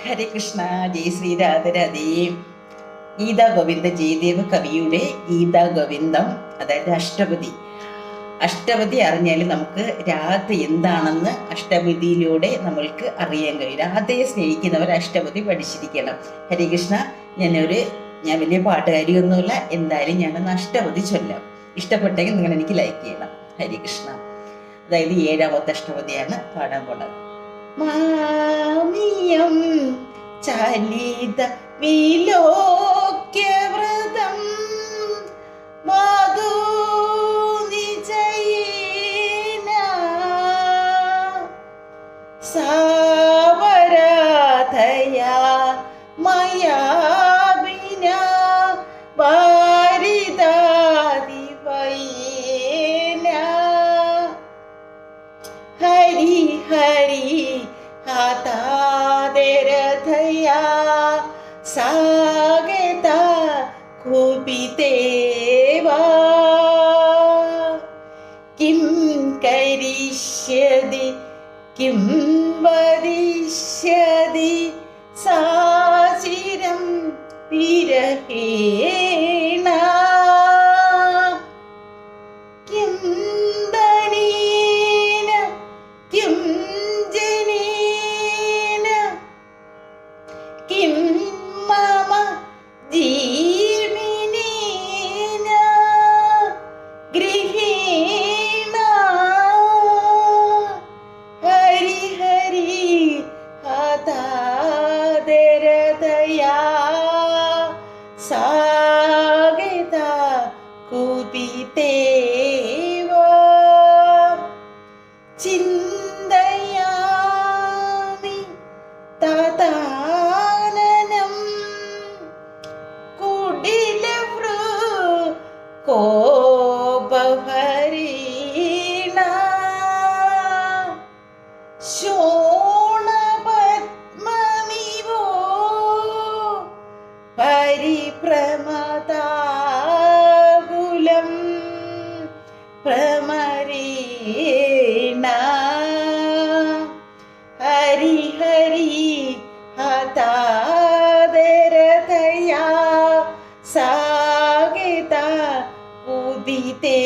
ഹരേ കൃഷ്ണ. ജയ് ശ്രീ രാധരാധേ. ഗീതാ ഗോവിന്ദ ജയദേവ് കവിയുടെ ഗീതാ ഗോവിന്ദം, അതായത് അഷ്ടപതി. അഷ്ടപതി അറിഞ്ഞാൽ നമുക്ക് രാധ എന്താണെന്ന് അഷ്ടപതിയിലൂടെ നമ്മൾക്ക് അറിയാൻ കഴിയും. രാധയെ സ്നേഹിക്കുന്നവർ അഷ്ടപതി പഠിച്ചിരിക്കണം. ഹരേ കൃഷ്ണ. ഞാൻ വലിയ പാട്ടുകാരിയൊന്നുമില്ല, എന്തായാലും ഞാനൊന്ന് അഷ്ടപതി ചൊല്ലാം. ഇഷ്ടപ്പെട്ടെങ്കിൽ നിങ്ങൾ എനിക്ക് ലൈക്ക് ചെയ്യണം. ഹരേ കൃഷ്ണ. അതായത് 7ാമത്തെ അഷ്ടപതിയാണ് പാടാൻ പോണത്. മാമിയം ചലിത വിലോക്യവ്രതം മധു നിജയേന സാവരാധയാ മയാ വിനാ വാരിദാദിവയേന ഹരി ഹരി ഹതാദരഥയാ സാഗത കുപിതേവാ കിം കരിഷ്യതി കിം വദിഷ്യതി സാചിരം വിരഹേണ കിം ദനീന കിം ജനീന കിം മമ ജീവനീന ഗൃഹേണ ഹരി ഹരി ഹതാദരതയാ സാഗത കുപിതേവ ചിന്തയാമി തദാനനം കുടിലവൃ കോപഹരീണ ശോണപദ്മമിവോ പരിഭ്രമതാകുലം പ്രമരീണ ഹരി ഹരി ഹതാദരതയാ സാഗത ഉദിതേ